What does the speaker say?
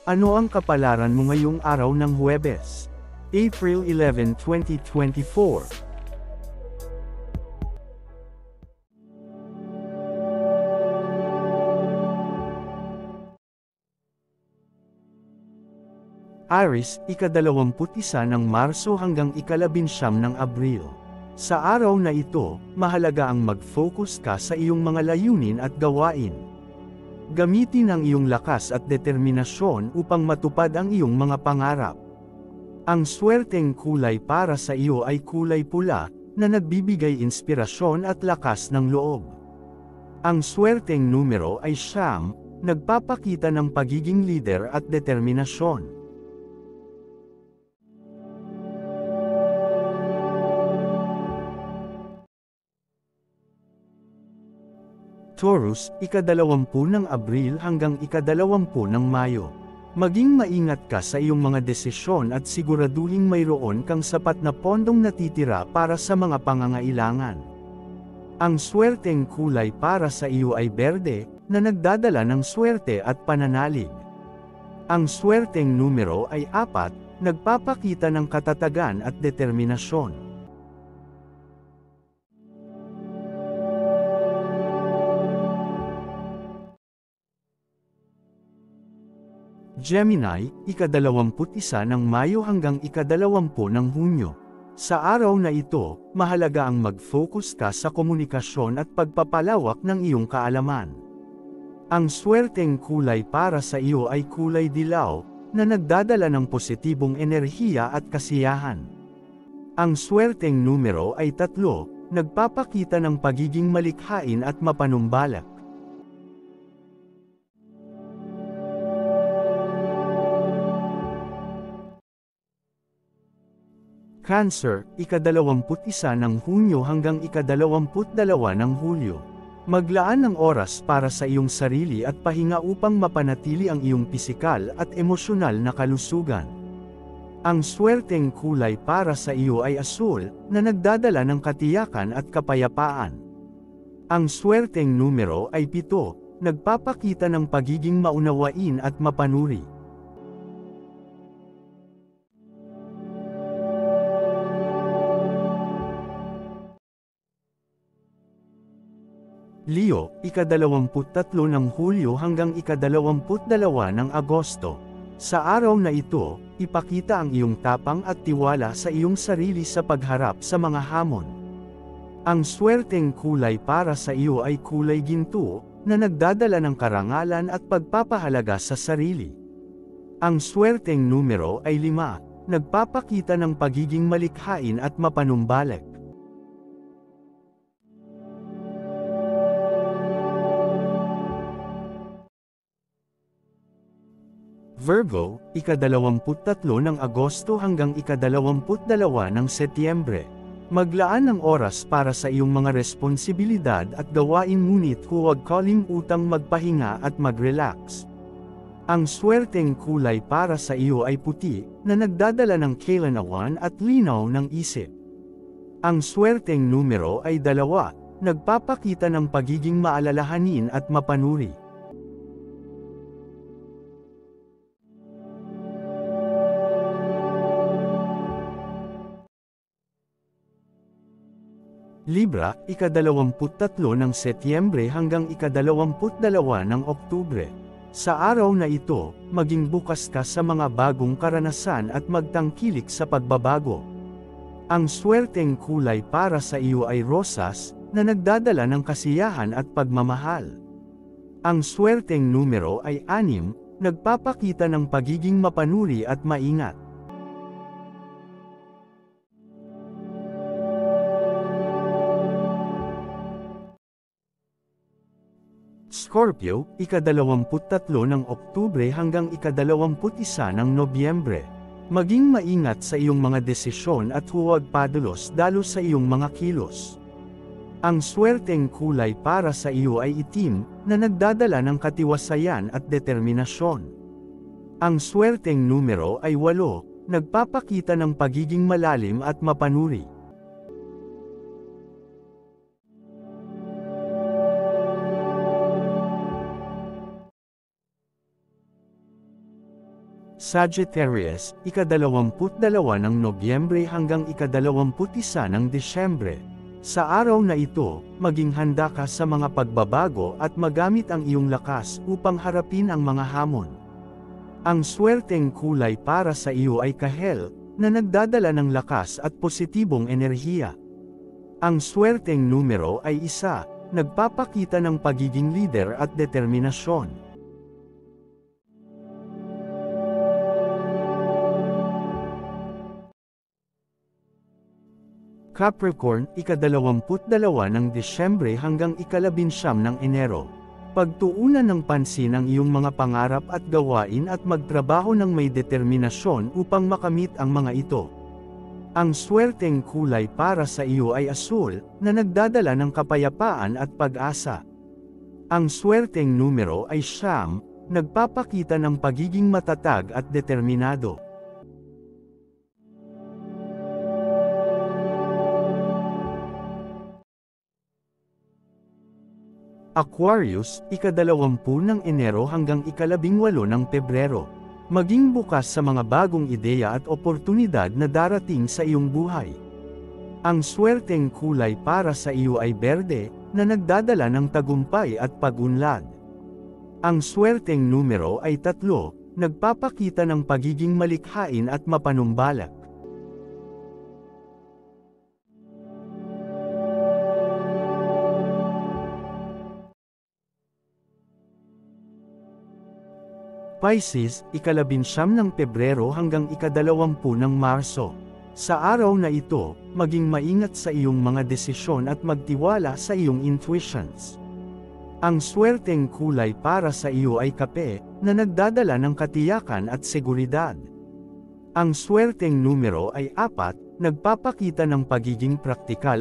Ano ang kapalaran mo ngayong araw ng Huwebes, April 11, 2024? Aries, ika-21 ng Marso hanggang ika-19 ng Abril. Sa araw na ito, mahalaga ang mag-focus ka sa iyong mga layunin at gawain. Gamitin ang iyong lakas at determinasyon upang matupad ang iyong mga pangarap. Ang swerteng kulay para sa iyo ay kulay pula, na nagbibigay inspirasyon at lakas ng loob. Ang swerteng numero ay 9, nagpapakita ng pagiging leader at determinasyon. Taurus, ika-20 ng Abril hanggang ika-20 ng Mayo. Maging maingat ka sa iyong mga desisyon at siguraduhing mayroon kang sapat na pondong natitira para sa mga pangangailangan. Ang swerteng kulay para sa iyo ay berde, na nagdadala ng swerte at pananalig. Ang swerteng numero ay 4, nagpapakita ng katatagan at determinasyon. Gemini, ika-21 ng Mayo hanggang ika-20 ng Hunyo. Sa araw na ito, mahalaga ang mag-focus ka sa komunikasyon at pagpapalawak ng iyong kaalaman. Ang swerteng kulay para sa iyo ay kulay dilaw, na nagdadala ng positibong enerhiya at kasiyahan. Ang swerteng numero ay 3, nagpapakita ng pagiging malikhain at mapanumbalik. Cancer, ika-21 ng Hunyo hanggang ika-22 ng Hulyo. Maglaan ng oras para sa iyong sarili at pahinga upang mapanatili ang iyong pisikal at emosyonal na kalusugan. Ang swerteng kulay para sa iyo ay asul, na nagdadala ng katiyakan at kapayapaan. Ang swerteng numero ay 7, nagpapakita ng pagiging maunawain at mapanuri. Leo, ika-23 ng Hulyo hanggang ika-22 ng Agosto. Sa araw na ito, ipakita ang iyong tapang at tiwala sa iyong sarili sa pagharap sa mga hamon. Ang swerteng kulay para sa iyo ay kulay ginto, na nagdadala ng karangalan at pagpapahalaga sa sarili. Ang swerteng numero ay 5, nagpapakita ng pagiging malikhain at mapanumbalik. Virgo, ika-23 ng Agosto hanggang ika-22 ng Setyembre. Maglaan ng oras para sa iyong mga responsibilidad at gawain, ngunit huwag kalimutang magpahinga at mag-relax. Ang swerteng kulay para sa iyo ay puti, na nagdadala ng kailanawan at linaw ng isip. Ang swerteng numero ay 2, nagpapakita ng pagiging maalalahanin at mapanuri. Libra, ika-23 ng Setyembre hanggang ika-22 ng Oktubre. Sa araw na ito, maging bukas ka sa mga bagong karanasan at magtangkilik sa pagbabago. Ang swerteng kulay para sa iyo ay rosas, na nagdadala ng kasiyahan at pagmamahal. Ang swerteng numero ay 6, nagpapakita ng pagiging mapanuri at maingat. Scorpio, ika-23 ng Oktubre hanggang ika-21 ng Nobyembre. Maging maingat sa iyong mga desisyon at huwag padalos-dalos sa iyong mga kilos. Ang swerteng kulay para sa iyo ay itim, na nagdadala ng katiwasayan at determinasyon. Ang swerteng numero ay 8, nagpapakita ng pagiging malalim at mapanuri. Sagittarius, ika-22 ng Nobyembre hanggang ika-21 ng Disyembre. Sa araw na ito, maging handa ka sa mga pagbabago at magamit ang iyong lakas upang harapin ang mga hamon. Ang swerteng kulay para sa iyo ay kahel, na nagdadala ng lakas at positibong enerhiya. Ang swerteng numero ay 1, nagpapakita ng pagiging leader at determinasyon. Capricorn, ika-22 ng Disyembre hanggang ika-19 ng Enero. Pagtuunan ng pansin ang iyong mga pangarap at gawain at magtrabaho ng may determinasyon upang makamit ang mga ito. Ang swerteng kulay para sa iyo ay asul, na nagdadala ng kapayapaan at pag-asa. Ang swerteng numero ay 9, nagpapakita ng pagiging matatag at determinado. Aquarius, ika-20 ng Enero hanggang ika-18 ng Pebrero. Maging bukas sa mga bagong ideya at oportunidad na darating sa iyong buhay. Ang swerteng kulay para sa iyo ay berde, na nagdadala ng tagumpay at pag-unlad. Ang swerteng numero ay 3, nagpapakita ng pagiging malikhain at mapanumbalik. Pisces, ika-19 ng Pebrero hanggang ika-20 ng Marso. Sa araw na ito, maging maingat sa iyong mga desisyon at magtiwala sa iyong intuitions. Ang swerteng kulay para sa iyo ay kape, na nagdadala ng katiyakan at seguridad. Ang swerteng numero ay 4, nagpapakita ng pagiging praktikal.